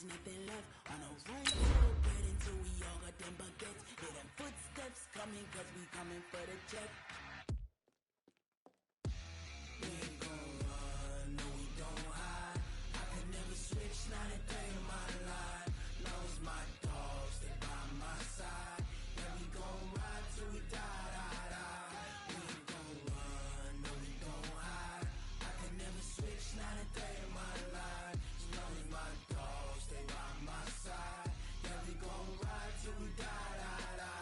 nothing left. On a run to the bread until we all got them baguettes. Hear them footsteps coming, cause we coming for the check. We ain't gon' run, no we don't hide. I can never switch, not a day in my life. Long as my dogs stay by my side. Yeah, we gon' ride till we die, die, die. We ain't gon' run, no we don't hide. I can never switch, not a day in my life. As long as my dogs stay by my side. Yeah, we gon' ride till we die, die, die.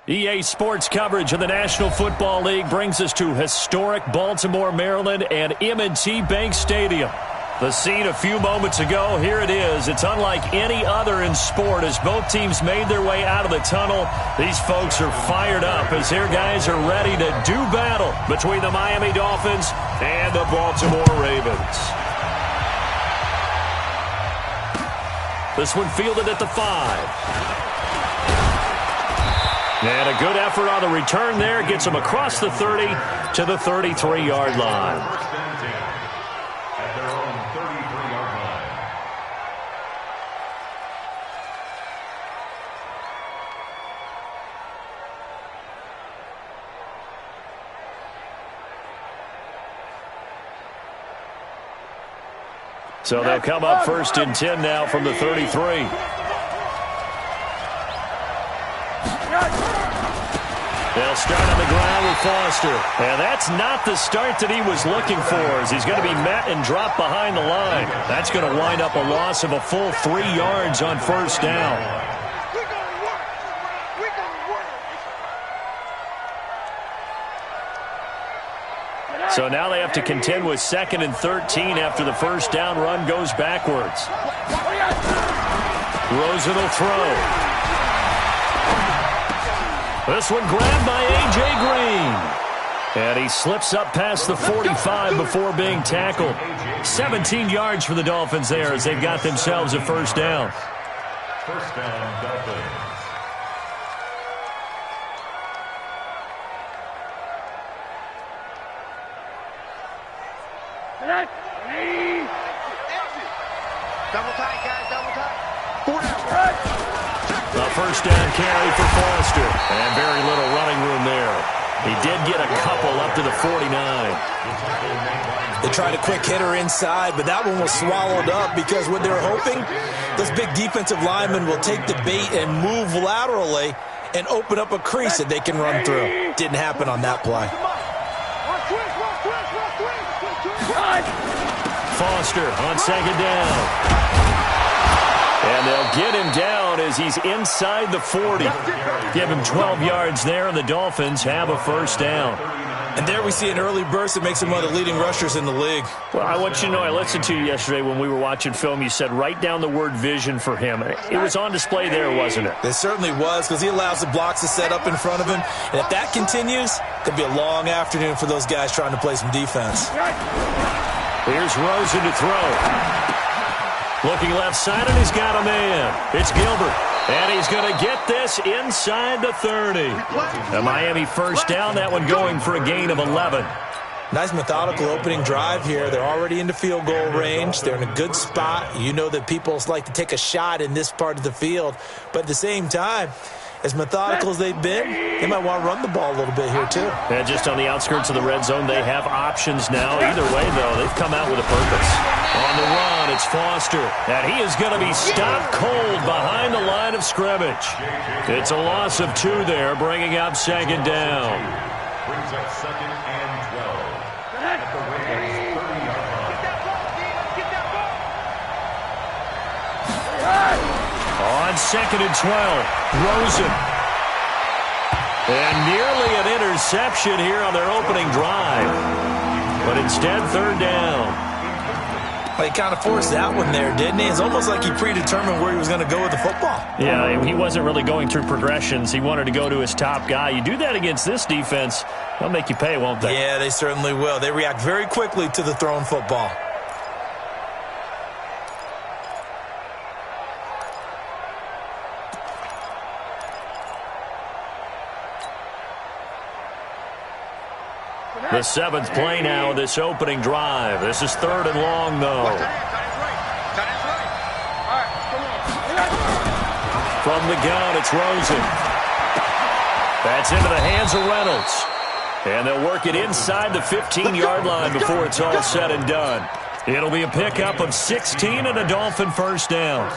EA Sports coverage of the National Football League brings us to historic Baltimore, Maryland, and M&T Bank Stadium. The scene a few moments ago, here it is. It's unlike any other in sport as both teams made their way out of the tunnel. These folks are fired up as their guys are ready to do battle between the Miami Dolphins and the Baltimore Ravens. This one fielded at the 5. And a good effort on the return there. Gets him across the 30 to the 33-yard line. At their own 33-yard line. So they'll come up first and 10 now from the 33. They'll start on the ground with Foster. And that's not the start that he was looking for, as he's going to be met and dropped behind the line. That's going to wind up a loss of a full 3 yards on first down. So now they have to contend with 2nd and 13 after the first down run goes backwards. Rosen will throw. This one grabbed by A.J. Green. And he slips up past the 45 before being tackled. 17 yards for the Dolphins there as they've got themselves a first down. First down, Dolphins. Double tight, guys, double tight. A first down carry for Foster. And very little running room there. He did get a couple up to the 49. They tried a quick hitter inside, but that one was swallowed up because what they were hoping, those big defensive linemen will take the bait and move laterally and open up a crease that they can run through. Didn't happen on that play. Foster on second down. And they'll get him down as he's inside the 40. Give him 12 yards there, and the Dolphins have a first down. And there we see an early burst that makes him one of the leading rushers in the league. Well, I want you to know, I listened to you yesterday when we were watching film. You said write down the word vision for him. It was on display there, wasn't it? It certainly was, because he allows the blocks to set up in front of him. And if that continues, it could be a long afternoon for those guys trying to play some defense. Here's Rosen to throw. Looking left side, and he's got a man. It's Gilbert. And he's going to get this inside the 30. The Miami first down, that one going for a gain of 11. Nice methodical opening drive here. They're already into field goal range. They're in a good spot. You know that people like to take a shot in this part of the field. But at the same time, as methodical as they've been, they might want to run the ball a little bit here too. And just on the outskirts of the red zone, they have options now. Either way, though, they've come out with a purpose. On the run, it's Foster. And he is going to be stopped cold behind the line of scrimmage. It's a loss of 2 there, bringing up second down. Brings up 2nd and 12. At the Ravens' 30-yard line. On 2nd and 12, Rosen. And nearly an interception here on their opening drive. But instead, 3rd down. Well, he kind of forced that one there, didn't he? It's almost like he predetermined where he was going to go with the football. Yeah, he wasn't really going through progressions. He wanted to go to his top guy. You do that against this defense, they'll make you pay, won't they? Yeah, they certainly will. They react very quickly to the thrown football. The 7th play now of this opening drive. This is 3rd and long, though. From the gun, it's Rosen. That's into the hands of Reynolds. And they'll work it inside the 15-yard line before it's all said and done. It'll be a pickup of 16 and a Dolphin first down.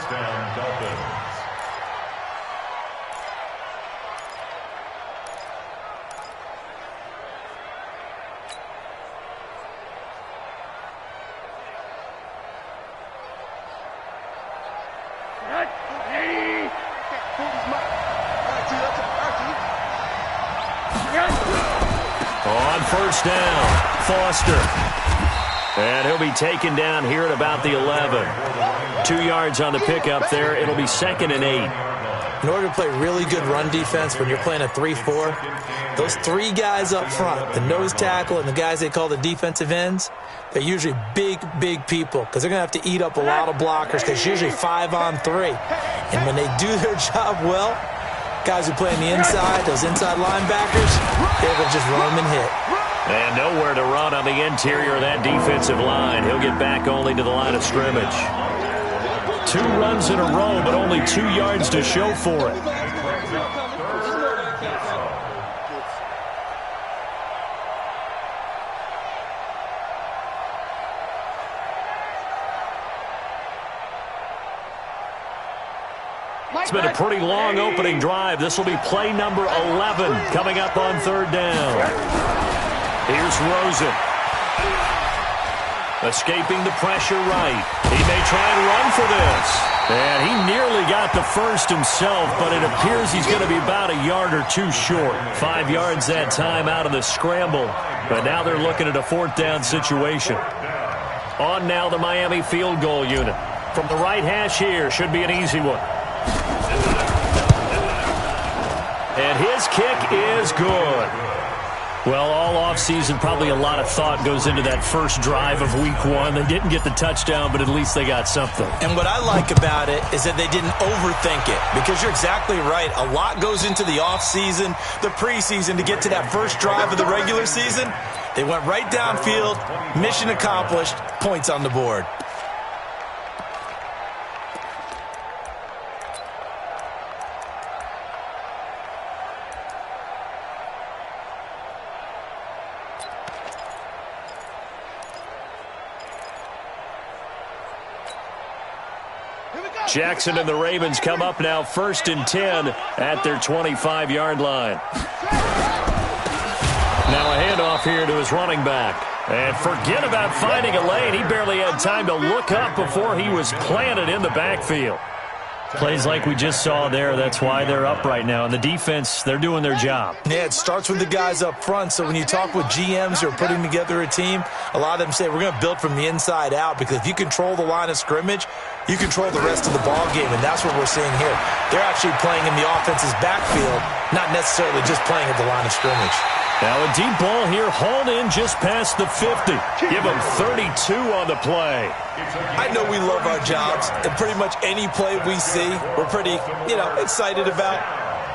On first down, Foster. And he'll be taken down here at about the 11. 2 yards on the pickup there. It'll be 2nd and 8. In order to play really good run defense when you're playing a 3-4, those 3 guys up front, the nose tackle and the guys they call the defensive ends, they're usually big, big people because they're going to have to eat up a lot of blockers because it's usually 5-on-3. And when they do their job well, guys who play on the inside, those inside linebackers, they're going to just run them and hit. And nowhere to run on the interior of that defensive line. He'll get back only to the line of scrimmage. 2 runs in a row, but only 2 yards to show for it. It's been a pretty long opening drive. This will be play number 11 coming up on 3rd down. Here's Rosen. Escaping the pressure right. He may try and run for this. And he nearly got the first himself, but it appears he's going to be about a yard or 2 short. 5 yards that time out of the scramble. But now they're looking at a 4th down situation. On now the Miami field goal unit. From the right hash here, should be an easy one. And his kick is good. Well, all offseason, probably a lot of thought goes into that first drive of week 1. They didn't get the touchdown, but at least they got something. And what I like about it is that they didn't overthink it, because you're exactly right. A lot goes into the offseason, the preseason, to get to that first drive of the regular season. They went right downfield, mission accomplished, points on the board. Jackson and the Ravens come up now 1st and 10 at their 25-yard line. Now a handoff here to his running back. And forget about finding a lane. He barely had time to look up before he was planted in the backfield. Plays like we just saw there. That's why they're up right now. And the defense, they're doing their job. Yeah, it starts with the guys up front. So when you talk with GMs who are putting together a team, a lot of them say we're going to build from the inside out, because if you control the line of scrimmage, you control the rest of the ball game, and that's what we're seeing here. They're actually playing in the offense's backfield, not necessarily just playing at the line of scrimmage. Now a deep ball here, hauled in just past the 50. Give them 32 on the play. I know we love our jobs, and pretty much any play we see, we're pretty, excited about.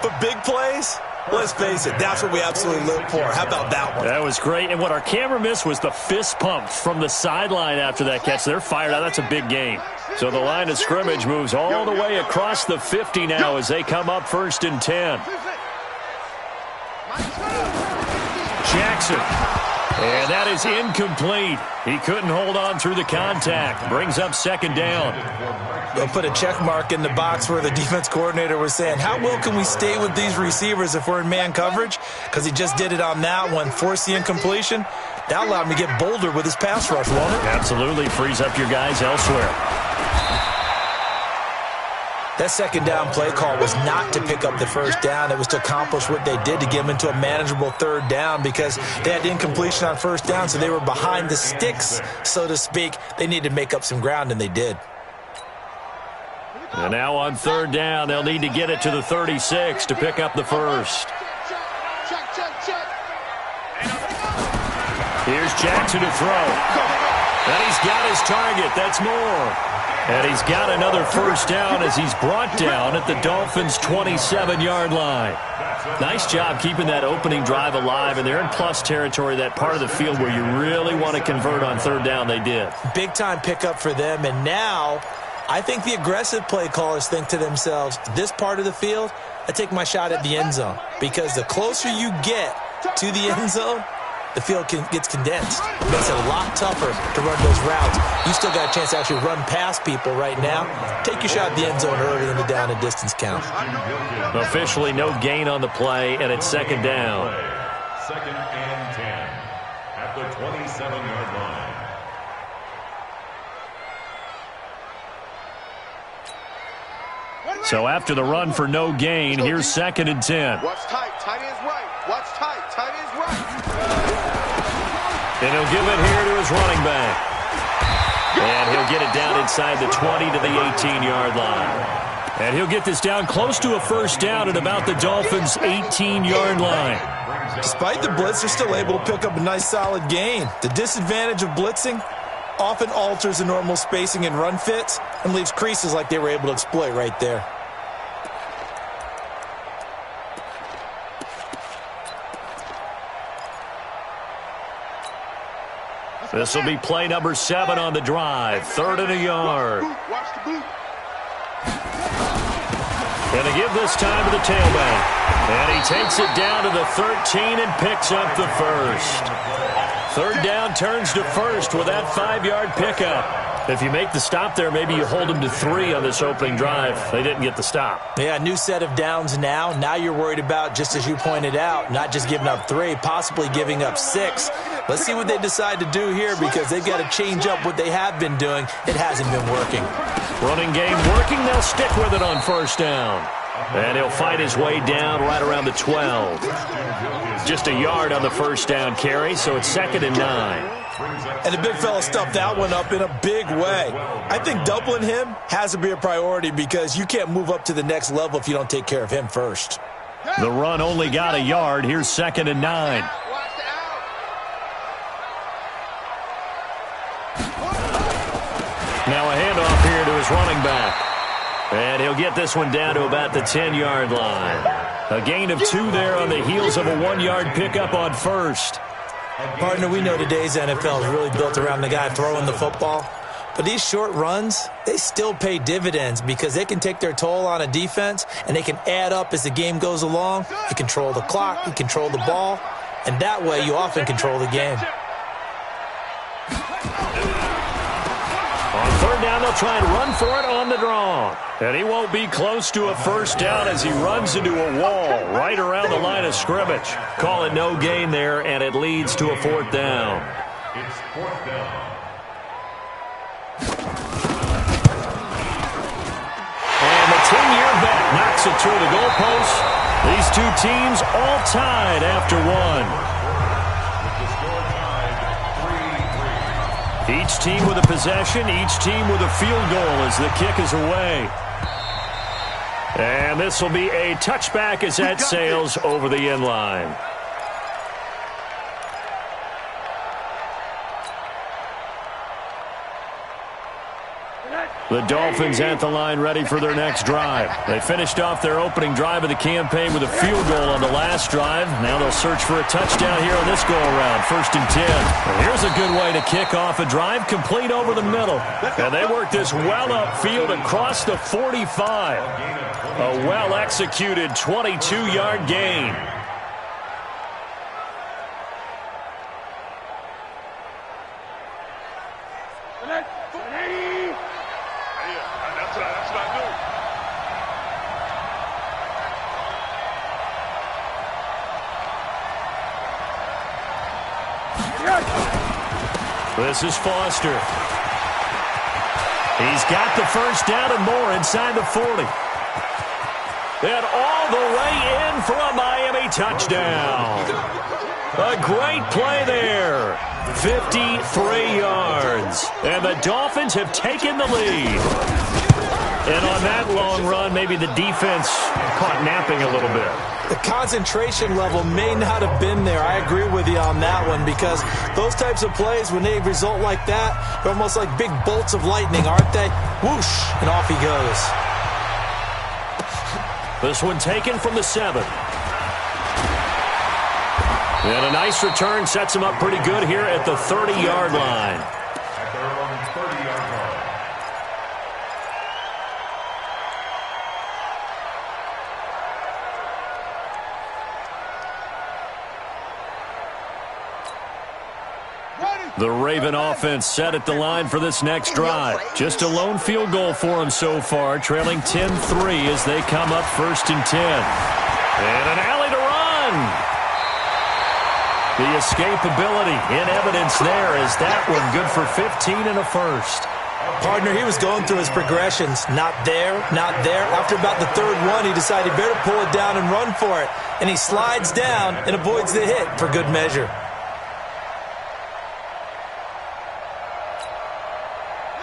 But big plays, let's face it, that's what we absolutely live for. How about that one? That was great, and what our camera missed was the fist pump from the sideline after that catch. They're fired out. That's a big gain. So the line of scrimmage moves all the way across the 50 now as they come up 1st and 10. Jackson. And that is incomplete. He couldn't hold on through the contact. Brings up 2nd down. They'll put a check mark in the box where the defense coordinator was saying, how well can we stay with these receivers if we're in man coverage? Because he just did it on that one, forced the incompletion. That allowed him to get bolder with his pass rush, won't it? Absolutely. Frees up your guys elsewhere. That 2nd down play call was not to pick up the 1st down. It was to accomplish what they did, to get them into a manageable 3rd down, because they had incompletion on 1st down, so they were behind the sticks, so to speak. They needed to make up some ground, and they did. And now on 3rd down, they'll need to get it to the 36 to pick up the first. Here's Jackson to throw. And he's got his target. That's Moore. And he's got another first down as he's brought down at the Dolphins' 27-yard line. Nice job keeping that opening drive alive, and they're in plus territory, that part of the field where you really want to convert on third down. They did. Big-time pickup for them, and now I think the aggressive play callers think to themselves, this part of the field, I take my shot at the end zone, because the closer you get to the end zone, the field gets condensed. It makes it a lot tougher to run those routes. You still got a chance to actually run past people right now. Take your shot at the end zone early in the down and distance count. Officially no gain on the play, and it's second down. Second and 10 at the 27-yard line. So after the run for no gain, here's second and 10. Watch tight. Tight end's right. Watch tight. Tight end's right. And he'll give it here to his running back. And he'll get it down inside the 20 to the 18-yard line. And he'll get this down close to a first down at about the Dolphins' 18-yard line. Despite the blitz, they're still able to pick up a nice solid gain. The disadvantage of blitzing often alters the normal spacing and run fits and leaves creases like they were able to exploit right there. This will be play number 7 on the drive. Third and a yard. And to give this time to the tailback. And he takes it down to the 13 and picks up the first. Third down turns to first with that 5-yard pickup. If you make the stop there, maybe you hold them to 3 on this opening drive. They didn't get the stop. Yeah, new set of downs now. Now you're worried about, just as you pointed out, not just giving up 3, possibly giving up 6. Let's see what they decide to do here, because they've got to change up what they have been doing. It hasn't been working. Running game working. They'll stick with it on first down. And he'll fight his way down right around the 12. Just a yard on the first down carry, so it's second and 9. And the big fella stuffed that one up in a big way. I think doubling him has to be a priority, because you can't move up to the next level if you don't take care of him first. The run only got a yard. Here's second and 9. Now a handoff here to his running back. And he'll get this one down to about the 10-yard line. A gain of 2 there on the heels of a 1-yard pickup on first. Partner, we know today's NFL is really built around the guy throwing the football. But these short runs, they still pay dividends, because they can take their toll on a defense, and they can add up as the game goes along. You control the clock, you control the ball, and that way you often control the game. On third down, they'll try and run for it on the draw. And he won't be close to a first down as he runs into a wall right around the line of scrimmage. Call it no gain there, and it leads to a fourth down. It's fourth down. And the 10-year vet knocks it through the goalpost. These two teams all tied after one. Each team with a possession, each team with a field goal as the kick is away. And this will be a touchback as that sails over the end line. The Dolphins at the line ready for their next drive. They finished off their opening drive of the campaign with a field goal on the last drive. Now they'll search for a touchdown here on this go-around, first and 10. And here's a good way to kick off a drive, complete over the middle. And they work this well upfield across the 45. A well-executed 22-yard gain. This is Foster. He's got the first down and more inside the 40. And all the way in for a Miami touchdown. A great play there. 53 yards. And the Dolphins have taken the lead. And on that long run, maybe the defense caught napping a little bit. The concentration level may not have been there. I agree with you on that one, because those types of plays, when they result like that, they're almost like big bolts of lightning, aren't they? Whoosh, and off he goes. This one taken from the 7. And a nice return sets him up pretty good here at the 30-yard line. At their own 30-yard line. The Raven offense set at the line for this next drive. Just a lone field goal for them so far, trailing 10-3 as they come up 1st and 10. And an alley to run. The escapability in evidence there as that one good for 15 and a first. Partner, he was going through his progressions. Not there, not there. After about the 3rd one, he decided he better pull it down and run for it. And he slides down and avoids the hit for good measure.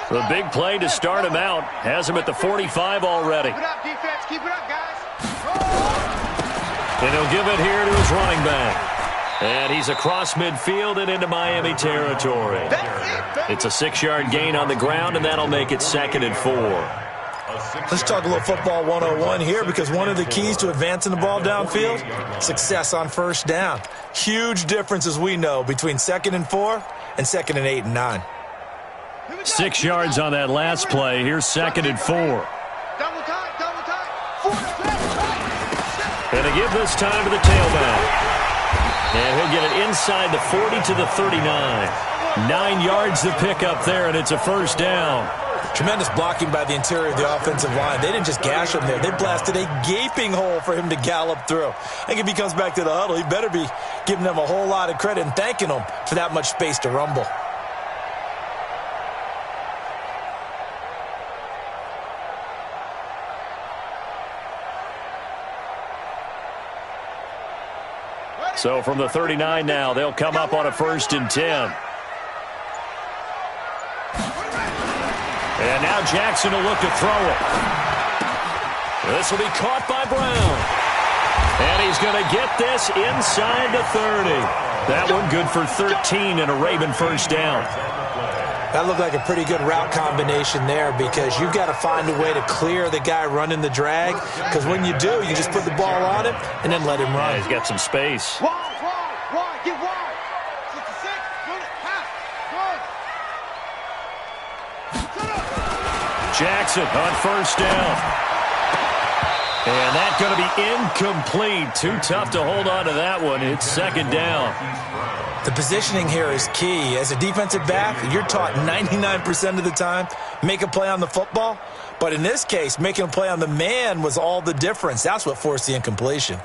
The big play to start him out has him at the 45 already. Keep it up, defense. Keep it up, guys. And he'll give it here to his running back. And he's across midfield and into Miami territory. It's a 6-yard gain on the ground, and that'll make it 2nd and 4. Let's talk a little football 101 here, because one of the keys to advancing the ball downfield, success on 1st down. Huge difference, as we know, between 2nd and 4 and 2nd and 8 and 9. 6 yards on that last play. Here's 2nd and 4. Double time, double time. And they give this time to the tailback. And he'll get it inside the 40 to the 39. 9 yards to pick up there, and it's a 1st down. Tremendous blocking by the interior of the offensive line. They didn't just gash him there. They blasted a gaping hole for him to gallop through. I think if he comes back to the huddle, he better be giving them a whole lot of credit and thanking them for that much space to rumble. So from the 39 now, they'll come up on a 1st and 10. And now Jackson will look to throw it. This will be caught by Brown. And he's going to get this inside the 30. That one good for 13 and a Raven 1st down. That looked like a pretty good route combination there, because you've got to find a way to clear the guy running the drag, because when you do, you just put the ball on him and then let him run. Yeah, he's got some space. Wide, get wide. 66, pass, good. Jackson on 1st down. And that's going to be incomplete. Too tough to hold on to that one. It's 2nd down. The positioning here is key. As a defensive back, you're taught 99% of the time, make a play on the football. But in this case, making a play on the man was all the difference. That's what forced the incompletion.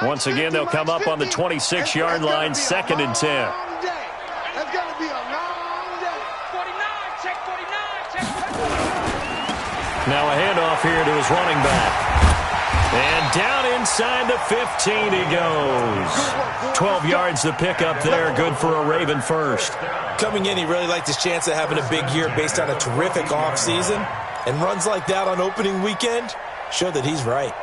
Once again, they'll come up on the 26-yard line, 2nd and 10. That's going to be a long day. 49, check 49, check. Now a handoff here to his running back. And down inside the 15 he goes. 12 yards to pick up there, good for a Raven 1st. Coming in, he really liked his chance of having a big year based on a terrific offseason. And runs like that on opening weekend show that he's right.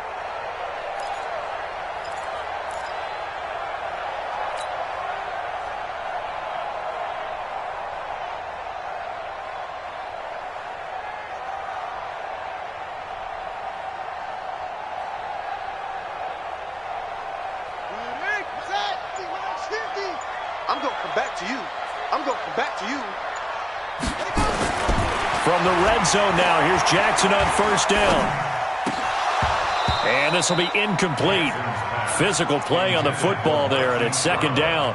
I'm going to come back to you. I'm going to come back to you. From the red zone now, here's Jackson on 1st down. And this will be incomplete. Physical play on the football there, and it's 2nd down.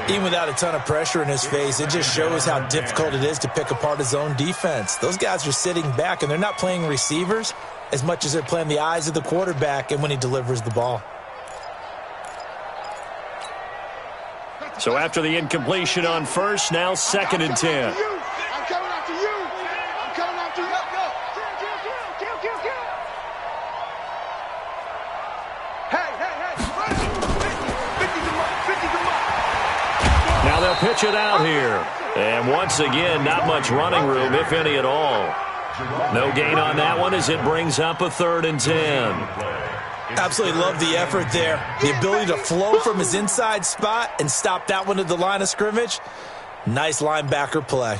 Even without a ton of pressure in his face, it just shows how difficult it is to pick apart his own defense. Those guys are sitting back, and they're not playing receivers as much as they're playing the eyes of the quarterback and when he delivers the ball. So after the incompletion on 1st, now 2nd and 10. I'm coming after you. I'm coming after you. Go. pitch it out here. And once again, not much running room, if any at all. No gain on that one as it brings up a 3rd and 10. Absolutely love the effort there. The ability to flow from his inside spot and stop that one at the line of scrimmage. Nice linebacker play.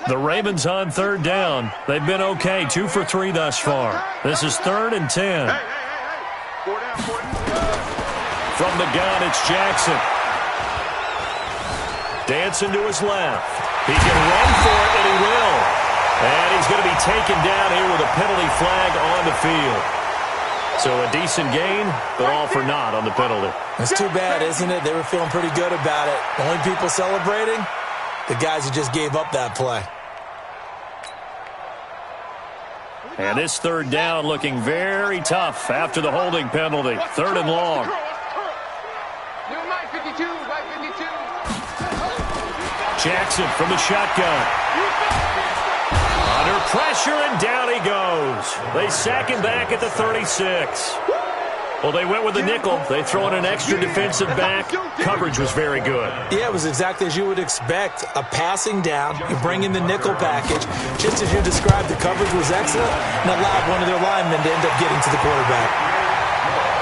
The Ravens on 3rd down. They've been okay, 2 for 3 thus far. This is 3rd and 10. From the gun, it's Jackson. Dancing to his left. He can run for it, and he will. And he's going to be taken down here with a penalty flag on the field. So a decent gain, but all for naught on the penalty. It's too bad, isn't it? They were feeling pretty good about it. The only people celebrating, the guys who just gave up that play. And this 3rd down looking very tough after the holding penalty. 3rd and long. Jackson from the shotgun. Under pressure, and down he goes. They sack him back at the 36. Well, they went with the nickel. They throw in an extra defensive back. Coverage was very good. Yeah, it was exactly as you would expect. A passing down. You bring in the nickel package. Just as you described, the coverage was excellent and allowed one of their linemen to end up getting to the quarterback.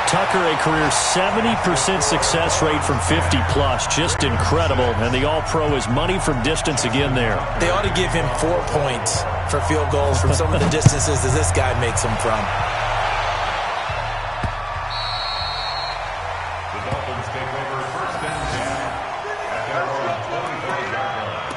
Tucker, a career 70% success rate from 50-plus. Just incredible. And the All-Pro is money from distance again there. They ought to give him 4 points for field goals from some of the distances that this guy makes them from. The Dolphins take over 1st and 10 at their own 24-yard line.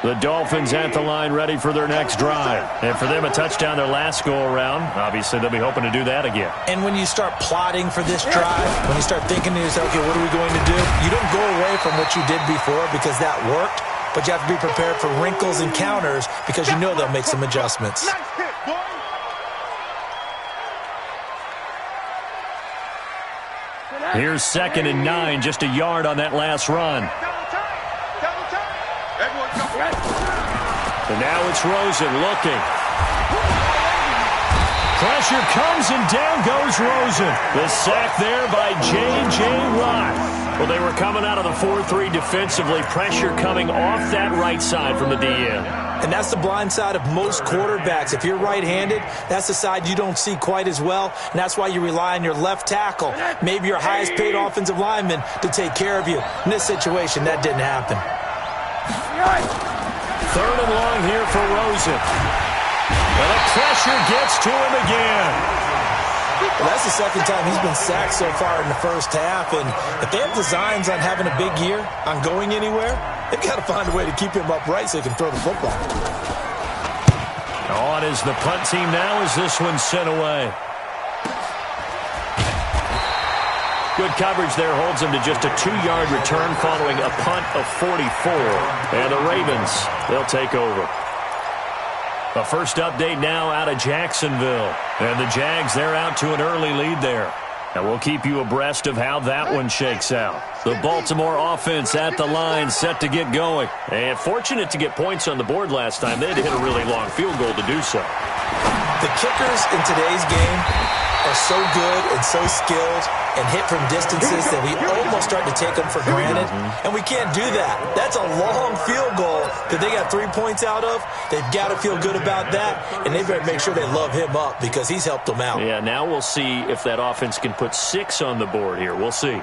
The Dolphins at the line ready for their next drive. And for them, a touchdown their last go-around. Obviously, they'll be hoping to do that again. And when you start plotting for this drive, when you start thinking to yourself, okay, what are we going to do? You don't go away from what you did before because that worked, but you have to be prepared for wrinkles and counters because you know they'll make some adjustments. Here's 2nd and 9, just a yard on that last run. And now it's Rosen looking. Pressure comes, and down goes Rosen. The sack there by J.J. Watt. Well, they were coming out of the 4-3 defensively. Pressure coming off that right side from the DN. And that's the blind side of most quarterbacks. If you're right-handed, that's the side you don't see quite as well, and that's why you rely on your left tackle, maybe your highest-paid offensive lineman, to take care of you. In this situation, that didn't happen. 3rd and long here for Rosen. And the pressure gets to him again. Well, that's the 2nd time he's been sacked so far in the first half, and if they have designs on having a big year, on going anywhere, they've got to find a way to keep him upright so he can throw the football. On is the punt team now as this one's sent away. Good coverage there holds him to just a 2-yard return following a punt of 44. And the Ravens, they'll take over. The first update now out of Jacksonville. And the Jags, they're out to an early lead there. And we'll keep you abreast of how that one shakes out. The Baltimore offense at the line, set to get going. And fortunate to get points on the board last time. They had to hit a really long field goal to do so. The kickers in today's game are so good and so skilled and hit from distances that we almost start to take them for granted. And we can't do that. That's a long field goal that they got 3 points out of. They've got to feel good about that, and they better make sure they love him up because he's helped them out. Yeah, now we'll see if that offense can put 6 on the board here. We'll see.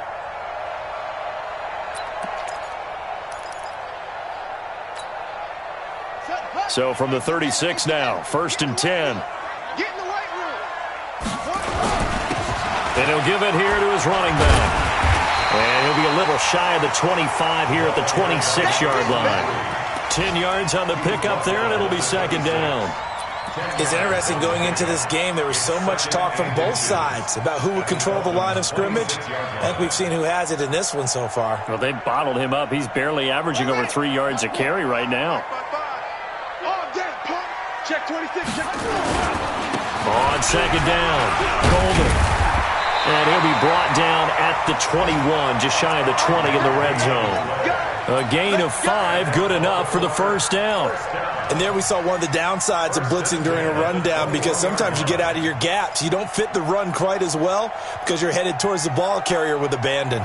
So from the 36 now, 1st and 10. And he'll give it here to his running back. And he'll be a little shy of the 25 here at the 26-yard line. 10 yards on the pickup there, and it'll be 2nd down. It's interesting going into this game. There was so much talk from both sides about who would control the line of scrimmage. I think we've seen who has it in this one so far. Well, they bottled him up. He's barely averaging over 3 yards a carry right now. Check 26. Check. On 2nd down, Golden. And he'll be brought down at the 21, just shy of the 20 in the red zone. A gain of 5, good enough for the first down. And there we saw one of the downsides of blitzing during a rundown, because sometimes you get out of your gaps. You don't fit the run quite as well because you're headed towards the ball carrier with abandon.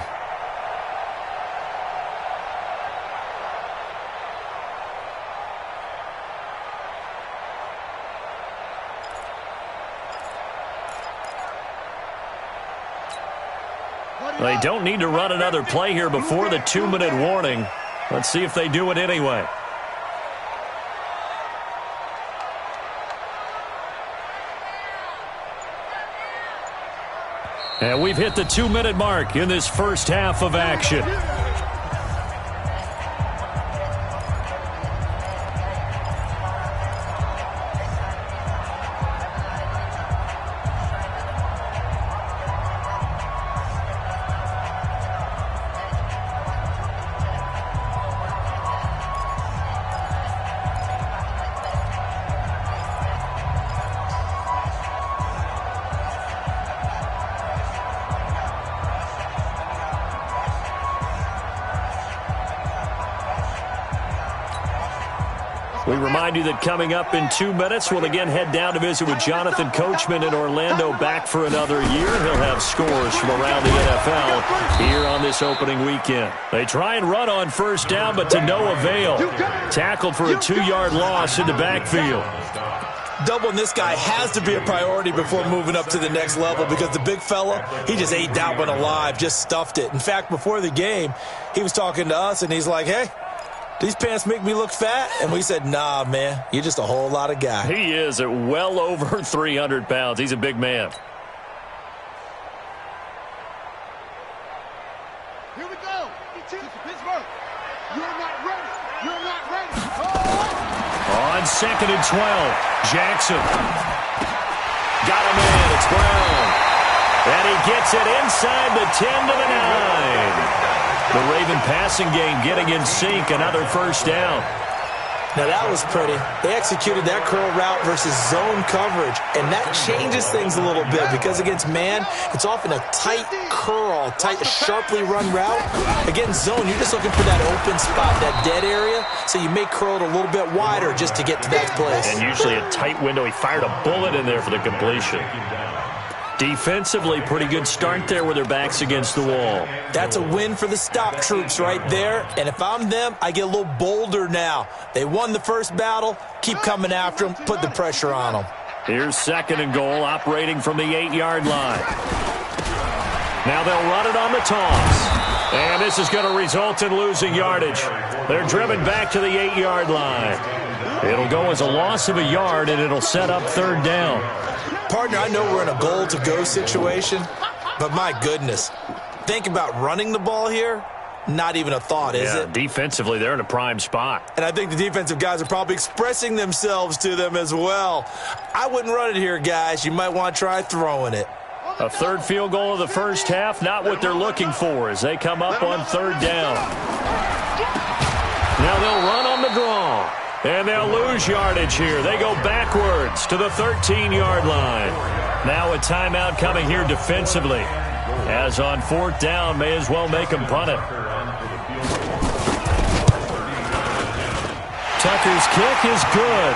They don't need to run another play here before the 2-minute warning. Let's see if they do it anyway. And we've hit the 2-minute mark in this first half of action. We remind you that coming up in 2 minutes, we'll again head down to visit with Jonathan Coachman in Orlando, back for another year. He'll have scores from around the NFL here on this opening weekend. They try and run on first down, but to no avail. Tackled for a 2-yard loss in the backfield. Doubling this guy has to be a priority before moving up to the next level, because the big fella, he just ate that one alive, just stuffed it. In fact, before the game, he was talking to us, and he's like, hey, these pants make me look fat? And we said, nah, man, you're just a whole lot of guy. He is at well over 300 pounds. He's a big man. Here we go. Pittsburgh. You're not ready. You're not ready. Oh! On 2nd and 12, Jackson. Got him in. It's Brown. And he gets it inside the 10 to the 9. The Raven passing game getting in sync, another first down. Now that was pretty. They executed that curl route versus zone coverage, and that changes things a little bit, because against man, it's often a tight curl, tight, sharply run route. Against zone, you're just looking for that open spot, that dead area, so you may curl it a little bit wider just to get to that place. And usually a tight window. He fired a bullet in there for the completion. Defensively, pretty good start there with their backs against the wall. That's a win for the stop troops right there. And if I'm them, I get a little bolder now. They won the first battle. Keep coming after them. Put the pressure on them. Here's 2nd and goal, operating from the 8-yard line. Now they'll run it on the toss. And this is going to result in losing yardage. They're driven back to the 8-yard line. It'll go as a loss of a yard, and it'll set up 3rd down. Partner, I know we're in a goal-to-go situation, but my goodness, think about running the ball here. Not even a thought, is it? Defensively, they're in a prime spot. And I think the defensive guys are probably expressing themselves to them as well. I wouldn't run it here, guys. You might want to try throwing it. A 3rd field goal of the first half, not what they're looking for as they come up on 3rd down. Now they'll run on the draw. And they'll lose yardage here. They go backwards to the 13-yard line. Now a timeout coming here defensively. As on 4th down, may as well make them punt it. Tucker's kick is good.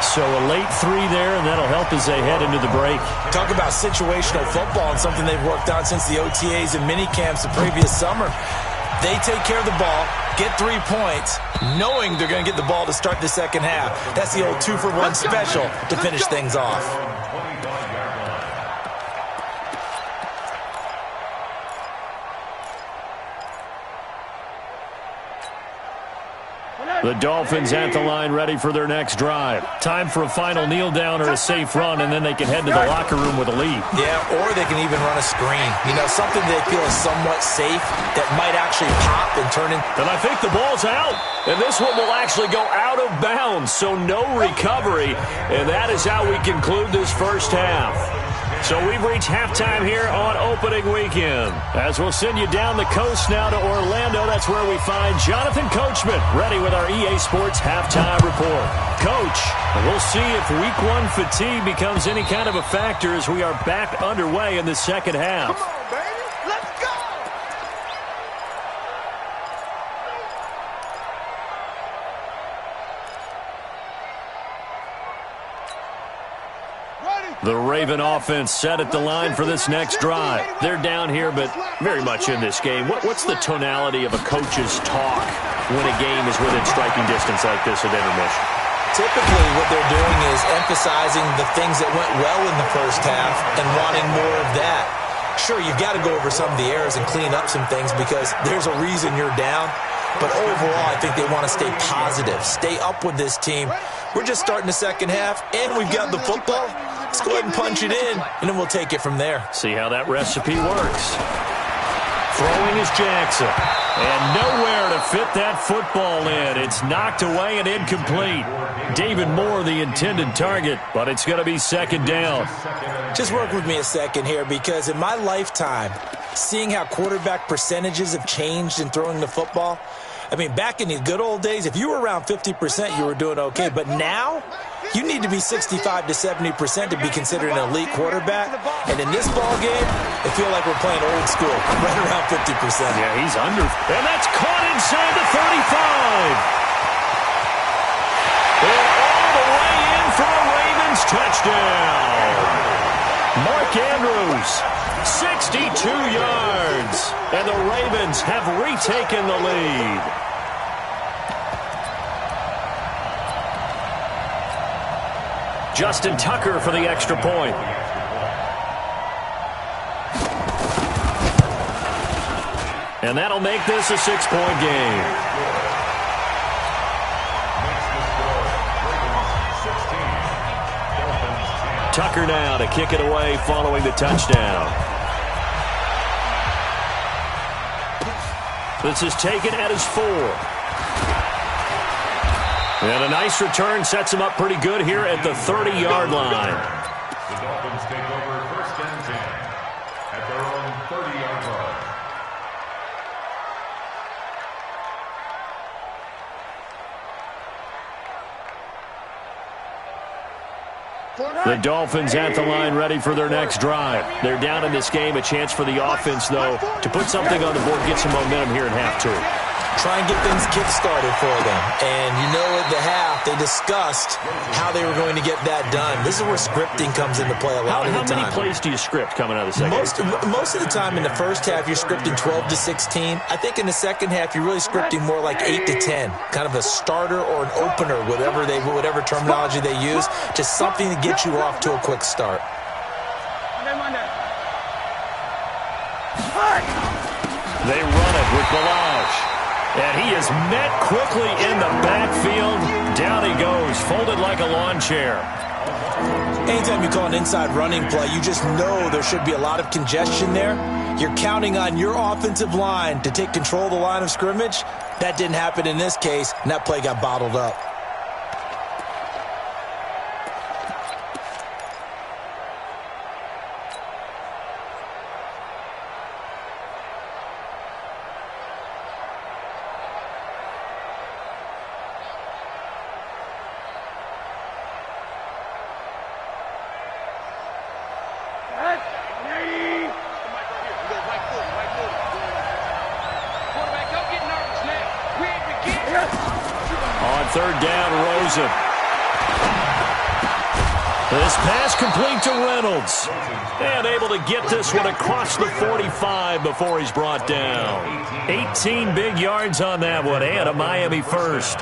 So a late 3 there, and that'll help as they head into the break. Talk about situational football and something they've worked on since the OTAs and mini camps the previous summer. They take care of the ball, get 3 points, knowing they're going to get the ball to start the second half. That's the old 2-for-1 special to finish things off. The Dolphins at the line, ready for their next drive. Time for a final kneel down or a safe run, and then they can head to the locker room with a lead. Yeah, or they can even run a screen. You know, something they feel is somewhat safe that might actually pop and turn in. And I think the ball's out. And this one will actually go out of bounds, so no recovery. And that is how we conclude this first half. So we've reached halftime here on opening weekend. As we'll send you down the coast now to Orlando, that's where we find Jonathan Coachman, ready with our EA Sports halftime report. Coach, we'll see if Week 1 fatigue becomes any kind of a factor as we are back underway in the second half. Come on, baby. Let's go. The Raven offense set at the line for this next drive. They're down here, but very much in this game. What's the tonality of a coach's talk when a game is within striking distance like this at intermission? Typically, what they're doing is emphasizing the things that went well in the first half and wanting more of that. Sure, you've got to go over some of the errors and clean up some things because there's a reason you're down. But overall, I think they want to stay positive, stay up with this team. We're just starting the second half, and we've got the football. Let's go ahead and punch it in, and then we'll take it from there. See how that recipe works. Throwing is Jackson. And nowhere to fit that football in. It's knocked away and incomplete. David Moore, the intended target, but it's going to be second down. Just work with me a second here because in my lifetime, seeing how quarterback percentages have changed in throwing the football, I mean, back in the good old days, if you were around 50%, you were doing okay. But now, you need to be 65 to 70% to be considered an elite quarterback. And in this ball game, I feel like we're playing old school, right around 50%. Yeah, he's under. And that's caught inside the 35. And all the way in for a Ravens touchdown. Mark Andrews, 62 yards. And the Ravens have retaken the lead. Justin Tucker for the extra point. And that'll make this a 6-point game. Tucker now to kick it away following the touchdown. This is taken at his 4. And a nice return sets him up pretty good here at the 30-yard line. The Dolphins take over first and 10 at their own 30-yard line. The Dolphins at the line ready for their next drive. They're down in this game. A chance for the offense, though, to put something on the board, get some momentum here in half 2. Try and get things kick-started for them. And you know at the half, they discussed how they were going to get that done. This is where scripting comes into play a lot of the time. How many plays do you script coming out of the second? Most of the time in the first half, you're scripting 12 to 16. I think in the second half, you're really scripting more like 8 to 10. Kind of a starter or an opener, whatever terminology they use. Just something to get you off to a quick start. They run it with Balazs. And he is met quickly in the backfield. Down he goes, folded like a lawn chair. Anytime you call an inside running play, you just know there should be a lot of congestion there. You're counting on your offensive line to take control of the line of scrimmage. That didn't happen in this case, and that play got bottled up. Third down, Rosen. This pass complete to Reynolds. And able to get this one across the 45 before he's brought down. 18 big yards on that one, and a Miami first.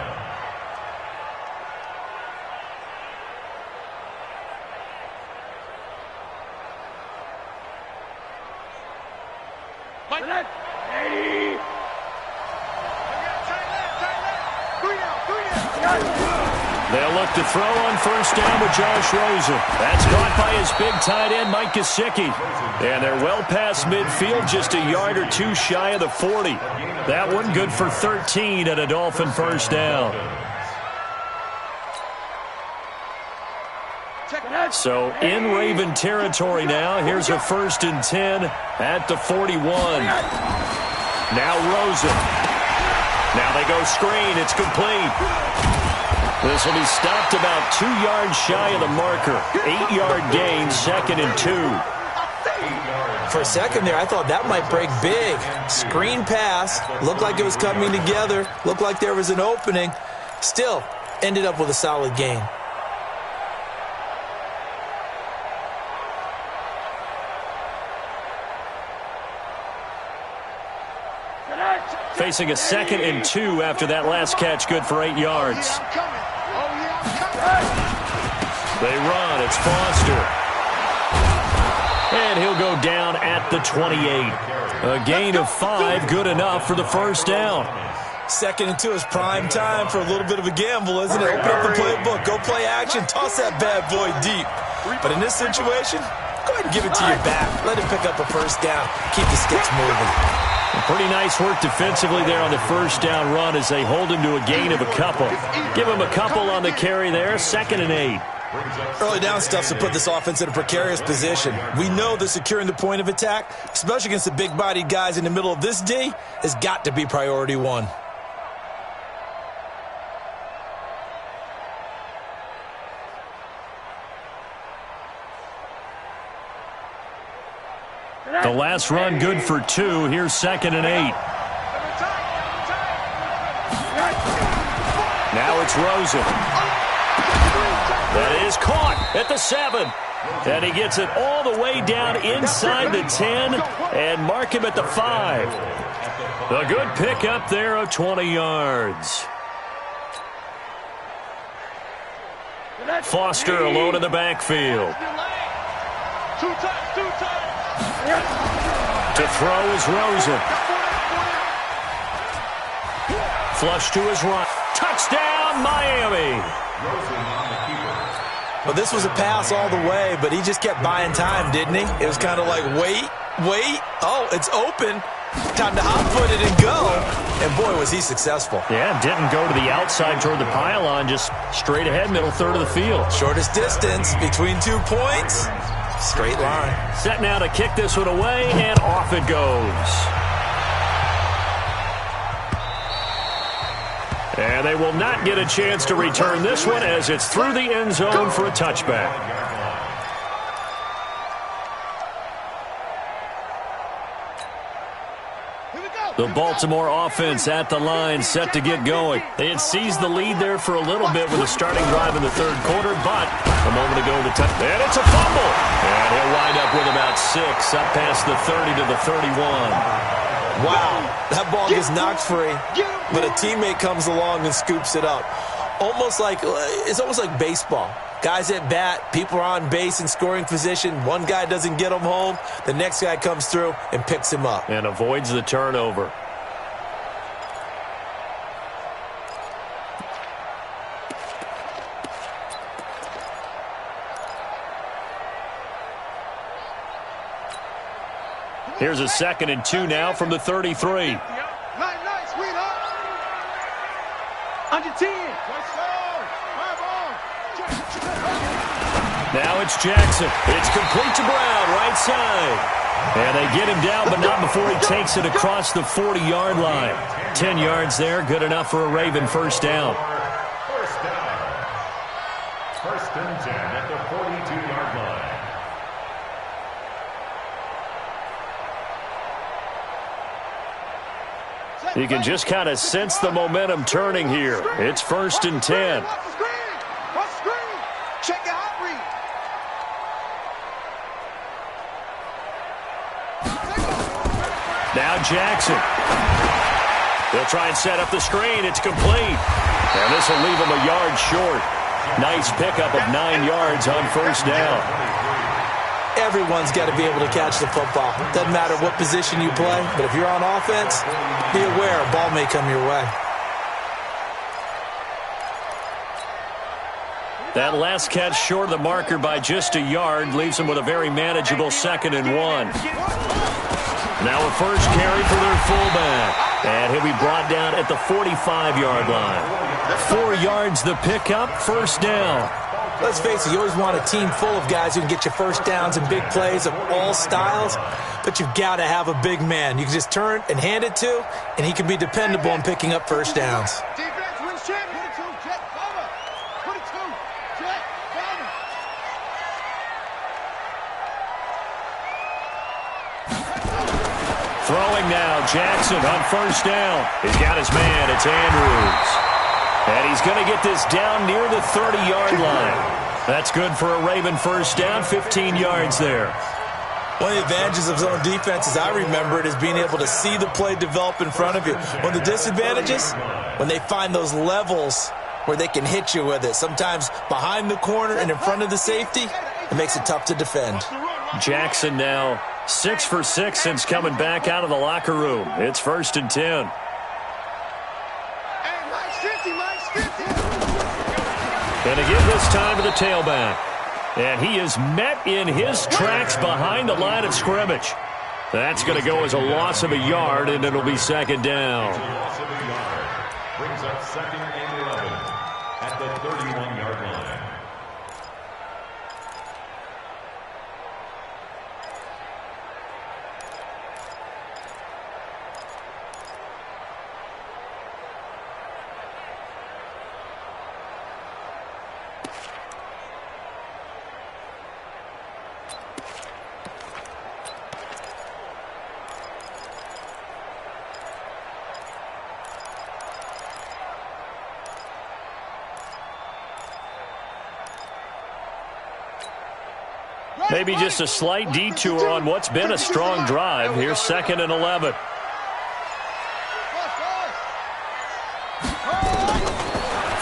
They'll look to throw on first down with Josh Rosen. That's caught by his big tight end, Mike Gesicki. And they're well past midfield, just a yard or two shy of the 40. That one good for 13 at a Dolphin first down. Check it out. So in Raven territory now. Here's a 1st and 10 at the 41. Now Rosen. Now they go screen. It's complete. This will be stopped about 2 yards shy of the marker. 8-yard gain, 2nd and 2. For a second there, I thought that might break big. Screen pass. Looked like it was coming together. Looked like there was an opening. Still, ended up with a solid gain. Facing a 2nd and 2 after that last catch, good for 8 yards. They run. It's Foster. And he'll go down at the 28. A gain of 5, good enough for the 1st down. 2nd and 2 is prime time for a little bit of a gamble, isn't it? Open up the playbook. Go play action. Toss that bad boy deep. But in this situation, go ahead and give it to your back. Let him pick up a 1st down. Keep the sticks moving. Pretty nice work defensively there on the 1st down run as they hold him to a gain of a couple. Give him a couple on the carry there, 2nd and 8. Early down stuff to put this offense in a precarious position. We know that securing the point of attack, especially against the big-bodied guys in the middle of this D, has got to be priority 1. The last run good for 2. Here's 2nd and 8. Now it's Rosen. That is caught at the 7. And he gets it all the way down inside the 10 and mark him at the 5. A good pickup there of 20 yards. Foster alone in the backfield. To throw is Rosen. Flush to his right. Touchdown, Miami. Well, this was a pass all the way, but he just kept buying time, didn't he? It was kind of like, wait. Oh, it's open. Time to hot-foot it and go. And, boy, was he successful. Yeah, didn't go to the outside toward the pylon, just straight ahead, middle third of the field. Shortest distance between 2 points. Straight line. Set now to kick this one away, and off it goes. And they will not get a chance to return this one as it's through the end zone for a touchback. The Baltimore offense at the line, set to get going. They had seized the lead there for a little bit with a starting drive in the 3rd quarter, but a moment ago the touch, and it's a fumble. And he'll wind up with about 6, up past the 30 to the 31. Wow, that ball gets knocked free, but a teammate comes along and scoops it up. It's almost like baseball. Guys at bat, people are on base in scoring position. One guy doesn't get him home. The next guy comes through and picks him up. And avoids the turnover. Here's a 2nd and 2 now from the 33. Nice, sweetheart. Under 10. Now it's Jackson. It's complete to Brown, right side. And they get him down, but not before he takes it across the 40-yard line. 10 yards there, good enough for a Raven 1st down. 1st and 10 at the 42-yard line. You can just kind of sense the momentum turning here. It's 1st and 10. Check your hot read. Now Jackson. They'll try and set up the screen. It's complete. And this will leave him a yard short. Nice pickup of 9 yards on 1st down. Everyone's got to be able to catch the football. Doesn't matter what position you play, but if you're on offense, be aware a ball may come your way. That last catch short of the marker by just a yard leaves them with a very manageable 2nd and 1. Now a first carry for their fullback. And he'll be brought down at the 45-yard line. 4 yards the pickup, 1st down. Let's face it, you always want a team full of guys who can get you first downs and big plays of all styles, but you've got to have a big man. You can just turn and hand it to, and he can be dependable in picking up first downs. Defense wins championship. 22, jet cover. 22, jet cover. Throwing now, Jackson on first down. He's got his man, it's Andrews. And he's going to get this down near the 30-yard line. That's good for a Raven first down, 15 yards there. One of the advantages of zone defense, as I remember it, is being able to see the play develop in front of you. One of the disadvantages, when they find those levels where they can hit you with it, sometimes behind the corner and in front of the safety, it makes it tough to defend. Jackson now 6 for 6 since coming back out of the locker room. It's 1st and 10. And again this time to the tailback. And he is met in his tracks behind the line of scrimmage. That's going to go as a loss of a yard, and it'll be 2nd down. Loss of a yard. Brings up 2nd and 11 at the 31-yard line. Maybe just a slight detour on what's been a strong drive. Here's 2nd and 11.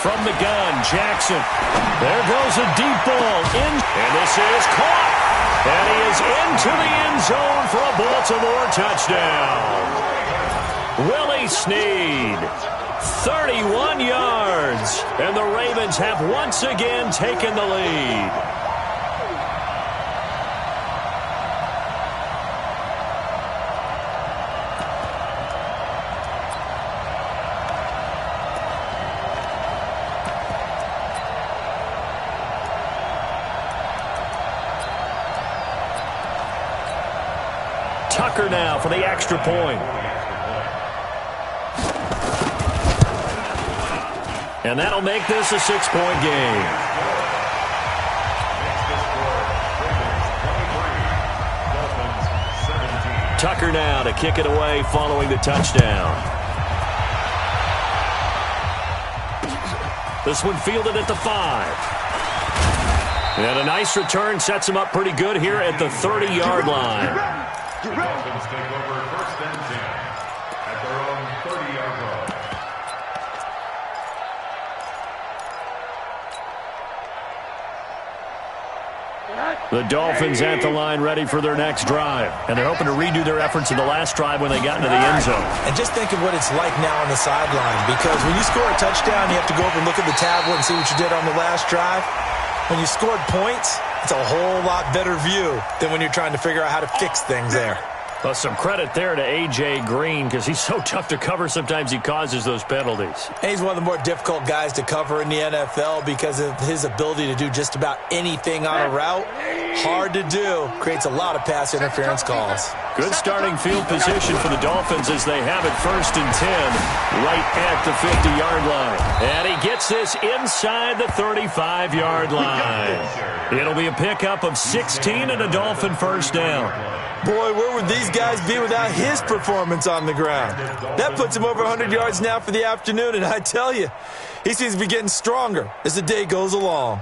From the gun, Jackson. There goes a deep ball in, and this is caught. And he is into the end zone for a Baltimore touchdown. Willie Snead, 31 yards. And the Ravens have once again taken the lead. Tucker now for the extra point. And that'll make this a 6-point game. Tucker now to kick it away following the touchdown. This one fielded at the 5. And a nice return sets him up pretty good here at the 30-yard line. The Dolphins take over 1st and 10 at their own 30-yard line. The Dolphins at the line ready for their next drive. And they're hoping to redo their efforts in the last drive when they got into the end zone. And just think of what it's like now on the sideline, because when you score a touchdown, you have to go over and look at the tablet and see what you did on the last drive. When you scored points, it's a whole lot better view than when you're trying to figure out how to fix things there. Well, some credit there to A.J. Green because he's so tough to cover. Sometimes he causes those penalties. And he's one of the more difficult guys to cover in the NFL because of his ability to do just about anything on a route. Hard to do. Creates a lot of pass interference calls. Good starting field position for the Dolphins as they have it 1st and 10 right at the 50-yard line. And he gets this inside the 35-yard line. It'll be a pickup of 16 and a Dolphin first down. Boy, where would these guys be without his performance on the ground? That puts him over 100 yards now for the afternoon, and I tell you, he seems to be getting stronger as the day goes along.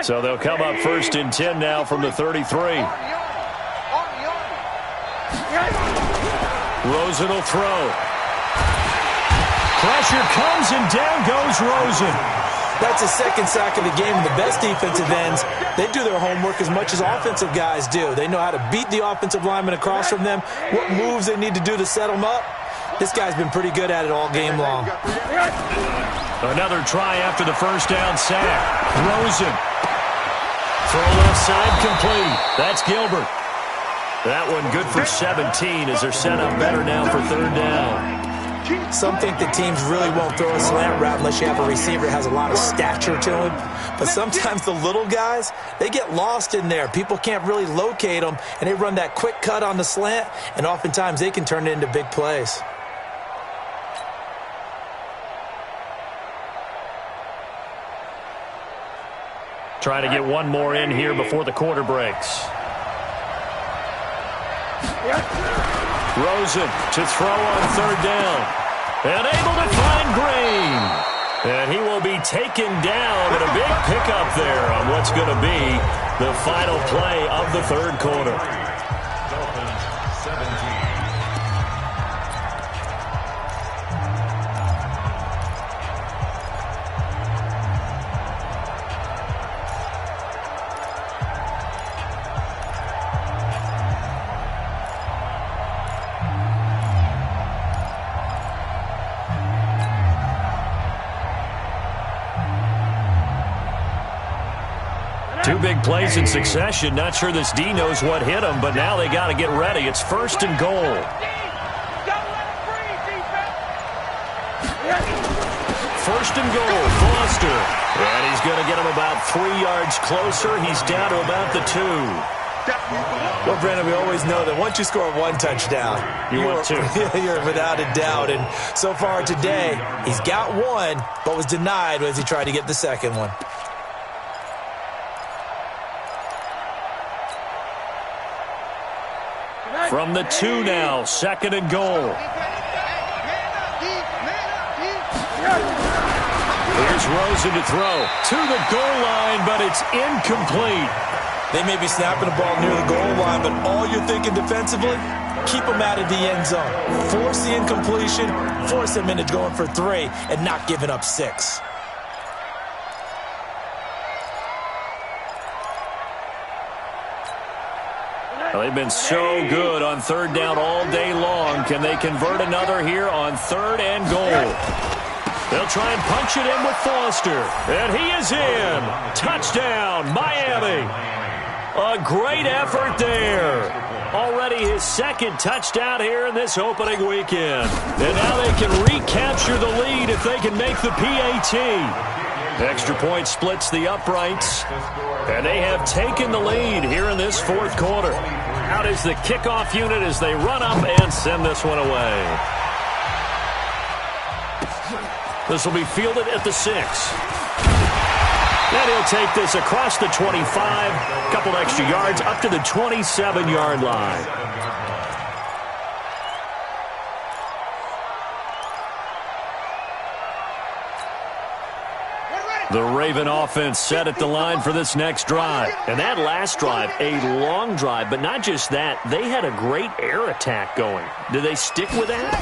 So they'll come up 1st and 10 now from the 33. Rosen will throw. Pressure comes, and down goes Rosen. That's a second sack of the game, and the best defensive ends, they do their homework as much as offensive guys do. They know how to beat the offensive lineman across from them, what moves they need to do to set them up. This guy's been pretty good at it all game long. Another try after the first down sack. Rosen. Throw left side complete. That's Gilbert. That one good for 17 as they're set up better now for 3rd down. Some think that teams really won't throw a slant route unless you have a receiver that has a lot of stature to him. But sometimes the little guys, they get lost in there. People can't really locate them, and they run that quick cut on the slant, and oftentimes they can turn it into big plays. Try to get one more in here before the quarter breaks. Rosen to throw on third down. And able to find Green. And he will be taken down, and a big pickup there on what's going to be the final play of the third quarter. Dolphins 17. Two big plays in succession. Not sure this D knows what hit him, but now they got to get ready. It's first and goal. First and goal, Foster. And he's going to get him about 3 yards closer. He's down to about the 2. Well, Brandon, we always know that once you score one touchdown, want two. You're without a doubt. And so far today, he's got one, but was denied as he tried to get the second one. From the 2 now, second and goal. Here's Rosen to throw to the goal line, but it's incomplete. They may be snapping the ball near the goal line, but all you're thinking defensively, keep them out of the end zone. Force the incompletion, force them into going for 3, and not giving up 6. Well, they've been so good on third down all day long. Can they convert another here on third and goal? They'll try and punch it in with Foster. And he is in. Touchdown, Miami. A great effort there. Already his second touchdown here in this opening weekend. And now they can recapture the lead if they can make the PAT. Extra point splits the uprights. And they have taken the lead here in this fourth quarter. Out is the kickoff unit as they run up and send this one away. This will be fielded at the 6. And he'll take this across the 25, a couple extra yards up to the 27-yard line. The Raven offense set at the line for this next drive. And that last drive, a long drive, but not just that. They had a great air attack going. Do they stick with that?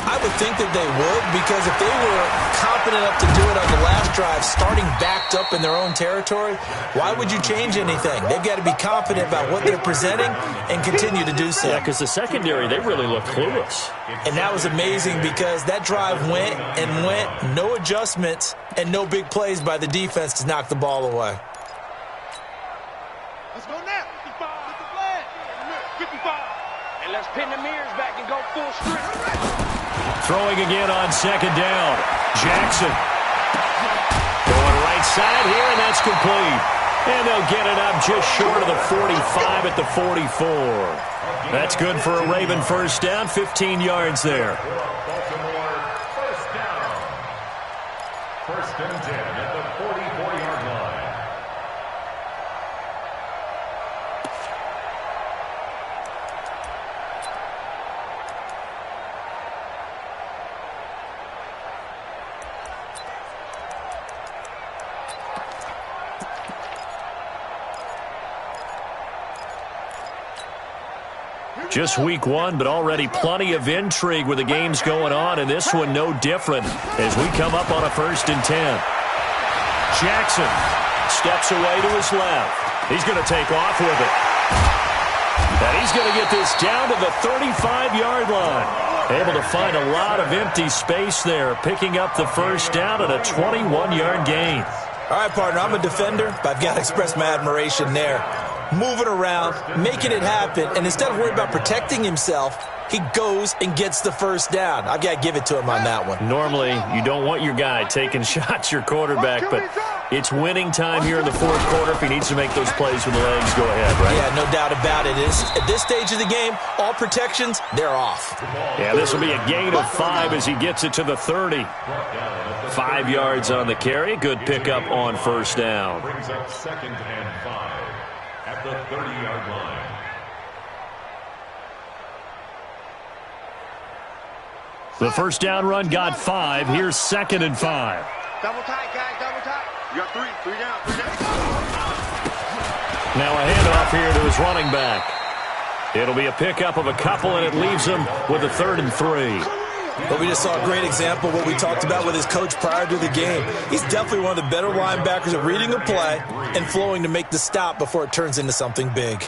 I would think that they would, because if they were confident enough to do it on the last drive, starting backed up in their own territory, why would you change anything? They've got to be confident about what they're presenting and continue to do so. Yeah, because the secondary, they really looked clueless. And that was amazing because that drive went and went, no adjustments, and no big plays by the defense to knock the ball away. Let's go now. 55. Get the flag. 55. And let's pin the mirrors back and go full strip. Throwing again on second down. Jackson. Going right side here, and that's complete. And they'll get it up just short of the 45 at the 44. That's good for a Raven first down, 15 yards there. Baltimore first down. First and 10 at the 44-yard line. Just week 1, but already plenty of intrigue with the games going on, and this one no different as we come up on a first and 10. Jackson steps away to his left. He's going to take off with it. And he's going to get this down to the 35-yard line. Able to find a lot of empty space there, picking up the first down at a 21-yard gain. All right, partner, I'm a defender, but I've got to express my admiration there. Moving around, making it happen, and instead of worrying about protecting himself, he goes and gets the first down. I've got to give it to him on that one. Normally, you don't want your guy taking shots, your quarterback, but it's winning time here in the fourth quarter. If he needs to make those plays with the legs, go ahead, right? Yeah, no doubt about it. At this stage of the game, all protections, they're off. Yeah, this will be a gain of 5 as he gets it to the 30. 5 yards on the carry. Good pickup on first down. Brings up 2nd and 5 at the 30-yard line. The first down run got 5. Here's 2nd and 5. Double tight, guys, double tight. You got 3 down. Now a handoff here to his running back. It'll be a pickup of a couple, and it leaves him with a 3rd and 3. But we just saw a great example of what we talked about with his coach prior to the game. He's definitely one of the better linebackers at reading a play and flowing to make the stop before it turns into something big.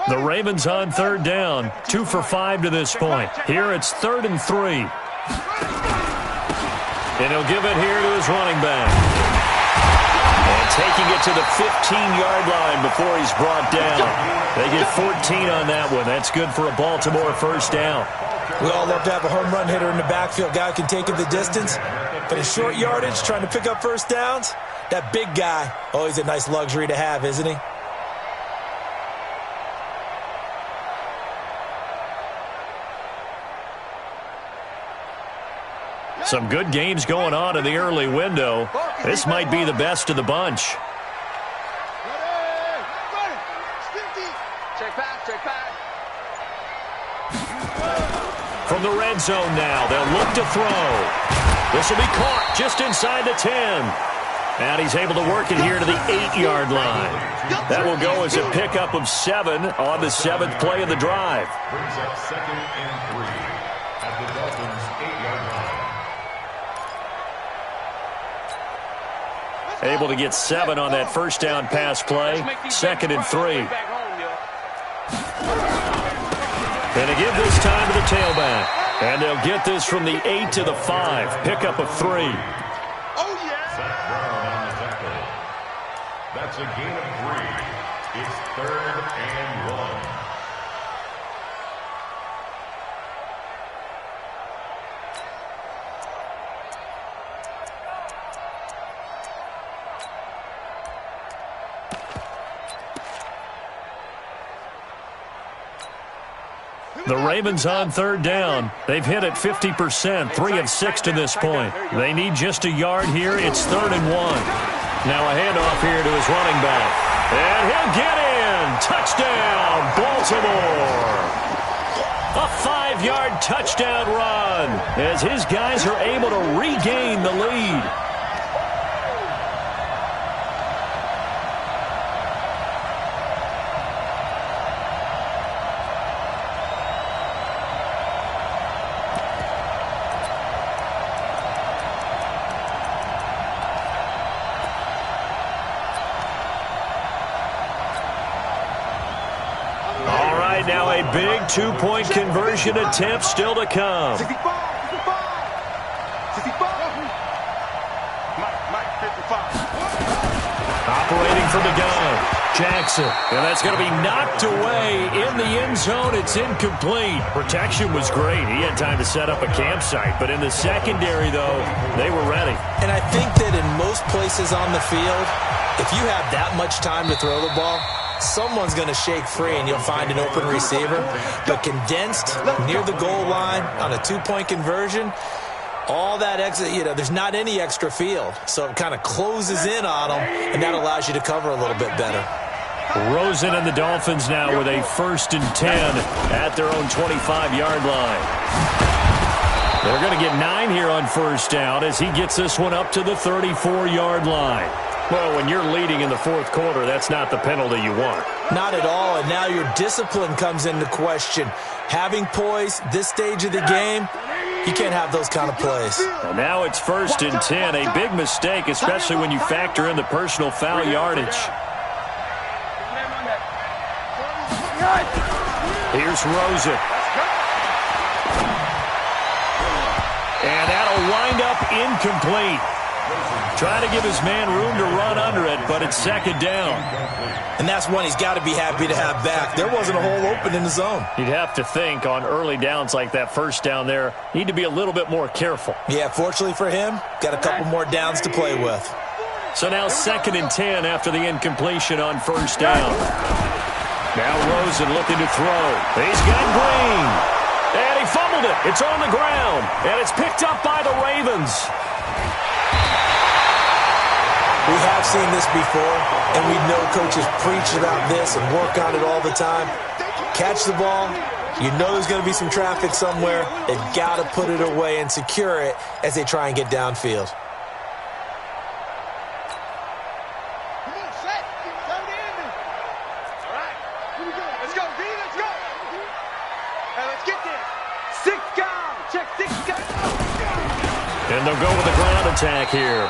The Ravens on 3rd down, 2 for 5 to this point. Here it's 3rd and 3. And he'll give it here to his running back. And taking it to the 15-yard line before he's brought down. They get 14 on that one. That's good for a Baltimore first down. We all love to have a home run hitter in the backfield. Guy who can take it the distance. But in short yardage, trying to pick up first downs, that big guy, always a nice luxury to have, isn't he? Some good games going on in the early window. This might be the best of the bunch. Check back. From the red zone now, they'll look to throw. This will be caught just inside the 10. And he's able to work it here to the 8-yard line. That will go as a pickup of 7 on the 7th play of the drive. Brings up 2nd and 3 at the Dolphins' 8-yard line. Able to get 7 on that first down pass play. 2nd and 3. And a give this time to the tailback. And they'll get this from the 8 to the 5. Pickup of 3. Oh, yeah. Zach Brown on the tackle. That's a gain of 3. It's 3rd and 1. The Ravens on 3rd down. They've hit it 50%, 3 of 6 to this point. They need just a yard here. It's 3rd and 1. Now a handoff here to his running back. And he'll get in. Touchdown, Baltimore. A 5-yard touchdown run as his guys are able to regain the lead. Now a big 2-point conversion attempt still to come. 65. Mike 55. Operating from the gun, Jackson. And that's going to be knocked away in the end zone. It's incomplete. Protection was great. He had time to set up a campsite. But in the secondary, though, they were ready. And I think that in most places on the field, if you have that much time to throw the ball, someone's going to shake free and you'll find an open receiver. But condensed near the goal line on a 2-point conversion, all that extra, there's not any extra field. So it kind of closes in on them, and that allows you to cover a little bit better. Rosen and the Dolphins now with a 1st and 10 at their own 25-yard line. They're going to get 9 here on first down as he gets this one up to the 34-yard line. Well, when you're leading in the fourth quarter, that's not the penalty you want. Not at all, and now your discipline comes into question. Having poise this stage of the game, you can't have those kind of plays. Well, now it's 1st and 10, a big mistake, especially when you factor in the personal foul yardage. Here's Rosen. And that'll wind up incomplete. Trying to give his man room to run under it, but it's second down. And that's one he's got to be happy to have back. There wasn't a hole open in the zone. You'd have to think on early downs like that first down there, need to be a little bit more careful. Yeah, fortunately for him, got a couple more downs to play with. So now 2nd and 10 after the incompletion on first down. Now Rosen looking to throw. He's got Green. And he fumbled it. It's on the ground. And it's picked up by the Ravens. We have seen this before, and we know coaches preach about this and work on it all the time. Catch the ball. You know there's going to be some traffic somewhere. They've got to put it away and secure it as they try and get downfield. Come on, set. Throw it in. All right. Here we go. Let's go, D. Let's go. Hey, let's get this. 6 down. Check 6 down. And they'll go with a ground attack here.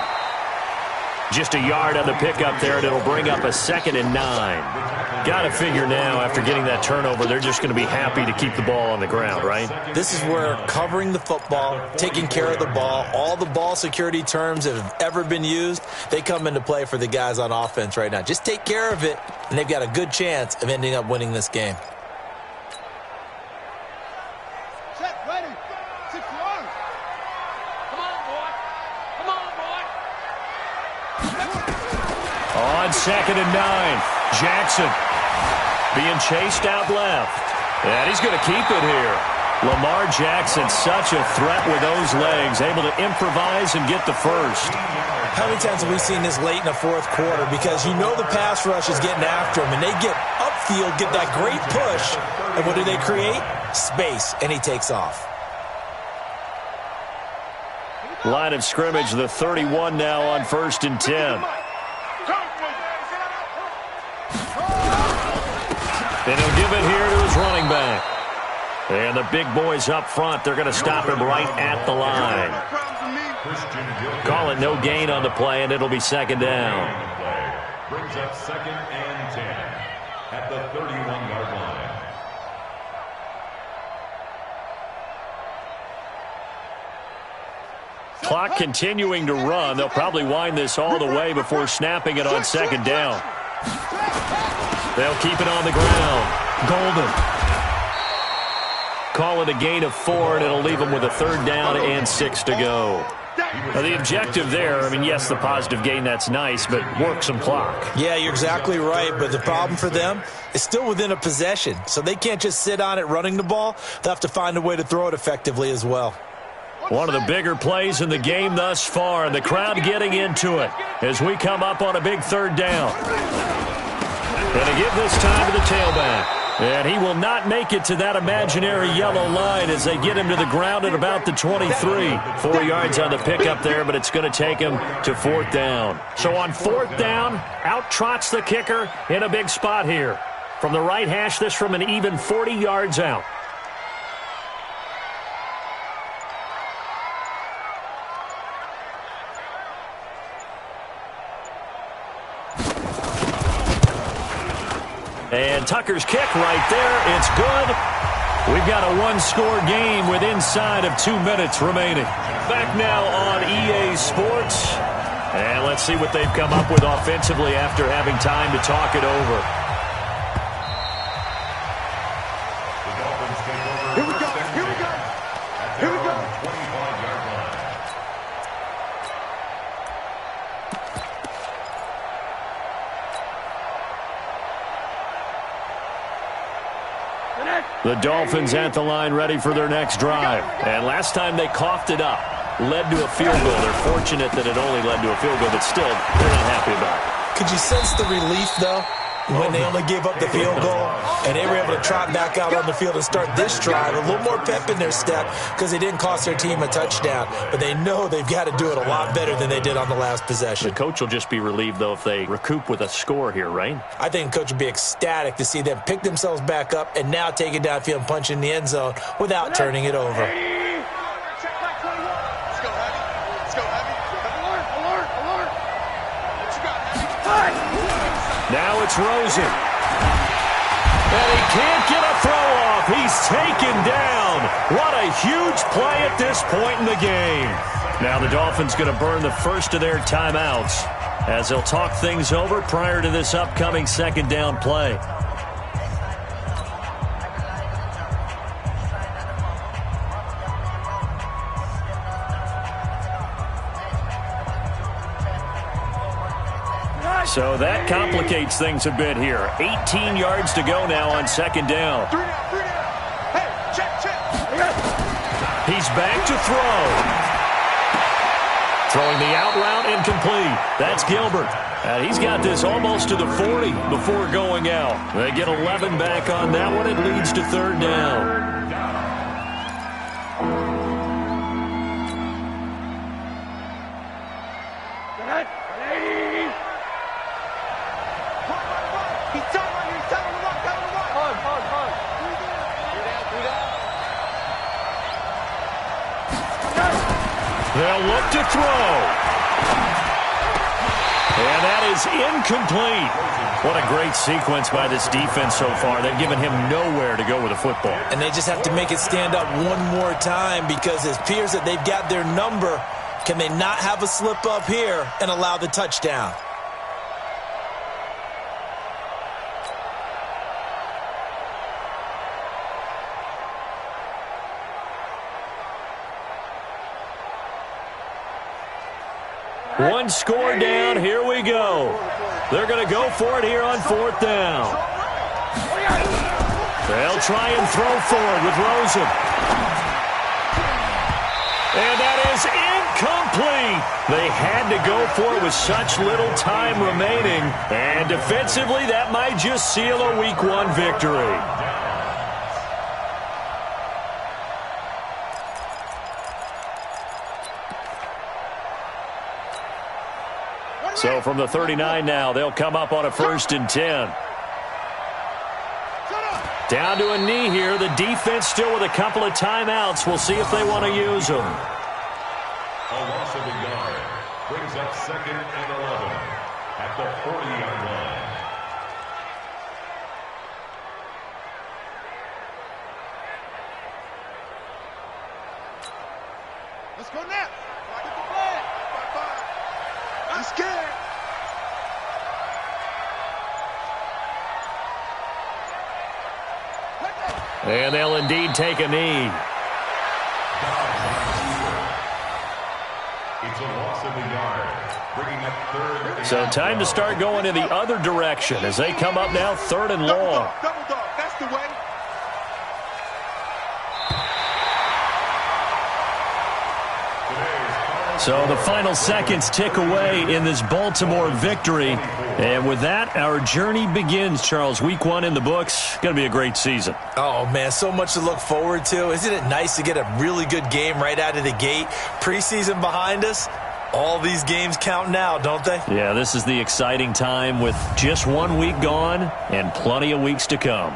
Just a yard on the pickup there, and it'll bring up a 2nd and 9. Got to figure now, after getting that turnover, they're just going to be happy to keep the ball on the ground, right? This is where covering the football, taking care of the ball, all the ball security terms that have ever been used, they come into play for the guys on offense right now. Just take care of it, and they've got a good chance of ending up winning this game. Set, ready. 6 yards. Come on, boy. Come on, boy. On 2nd and 9, Jackson being chased out left. And he's going to keep it here. Lamar Jackson, such a threat with those legs, able to improvise and get the first. How many times have we seen this late in the fourth quarter? Because you know the pass rush is getting after him, and they get upfield, get that great push, and what do they create? Space, and he takes off. Line of scrimmage, the 31 now on 1st and 10. And he'll give it here to his running back. And the big boys up front, they're going to stop him right at the line. Call it no gain on the play, and it'll be 2nd down. Brings up 2nd and 10 at the 31-yard line. Clock continuing to run. They'll probably wind this all the way before snapping it on 2nd down. They'll keep it on the ground. Golden. Call it a gain of 4, and it'll leave them with a 3rd down and 6 to go. Now, the objective there, I mean, yes, the positive gain, that's nice, but work some clock. Yeah, you're exactly right, but the problem for them is still within a possession, so they can't just sit on it running the ball. They'll have to find a way to throw it effectively as well. One of the bigger plays in the game thus far, and the crowd getting into it as we come up on a big 3rd down. Going to give this time to the tailback. And he will not make it to that imaginary yellow line as they get him to the ground at about the 23. 4 yards on the pickup there, but it's going to take him to 4th down. So on 4th down, out trots the kicker in a big spot here. From the right hash, this from an even 40 yards out. And Tucker's kick right there. It's good. We've got a one-score game with inside of 2 minutes remaining. Back now on EA Sports. And let's see what they've come up with offensively after having time to talk it over. Here we go. Here we go. Here we go. 25-yard line. The Dolphins at the line ready for their next drive. And last time they coughed it up, led to a field goal. They're fortunate that it only led to a field goal, but still, they're not happy about it. Could you sense the relief, though, when they only gave up the field goal and they were able to trot back out on the field and start this drive? A little more pep in their step because they didn't cost their team a touchdown, but they know they've got to do it a lot better than they did on the last possession. The coach will just be relieved, though, if they recoup with a score here, right? I think the coach would be ecstatic to see them pick themselves back up and now take it downfield and punch in the end zone without turning it over. Now it's Rosen. And he can't get a throw off. He's taken down. What a huge play at this point in the game. Now the Dolphins going to burn the first of their timeouts as they'll talk things over prior to this upcoming second down play. So that complicates things a bit here. 18 yards to go now on second down. Hey, check. He's back to throw. Throwing the out route incomplete. That's Gilbert. And he's got this almost to the 40 before going out. They get 11 back on that one. It leads to third down. They'll look to throw. And that is incomplete. What a great sequence by this defense so far. They've given him nowhere to go with the football. And they just have to make it stand up one more time because it appears that they've got their number. Can they not have a slip up here and allow the touchdown? One score down. Here we go. They're going to go for it here on fourth down. They'll try and throw forward with Rosen. And that is incomplete. They had to go for it with such little time remaining. And defensively, that might just seal a Week 1 victory. So from the 39 now, they'll come up on a 1st and 10. Down to a knee here. The defense still with a couple of timeouts. We'll see if they want to use them. A loss of a yard brings up 2nd and 11 at the 40-yard line. Let's go now. Get the flag. I'm scared. And they'll indeed take a knee. It's a loss of a yard, bringing up 3rd and So time to start going in the other direction as they come up now 3rd and long. Double dog. That's the way. So the final seconds tick away in this Baltimore victory. And with that, our journey begins, Charles. Week 1 in the books. Going to be a great season. Oh, man, so much to look forward to. Isn't it nice to get a really good game right out of the gate? Preseason behind us. All these games count now, don't they? Yeah, this is the exciting time with just 1 week gone and plenty of weeks to come.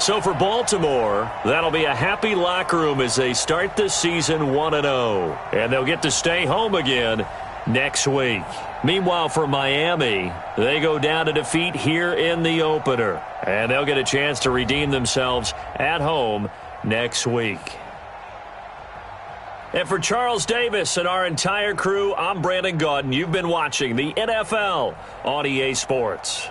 So for Baltimore, that'll be a happy locker room as they start the season 1-0. And they'll get to stay home again next week. Meanwhile, for Miami, they go down to defeat here in the opener. And they'll get a chance to redeem themselves at home next week. And for Charles Davis and our entire crew, I'm Brandon Gaudin. You've been watching the NFL on EA Sports.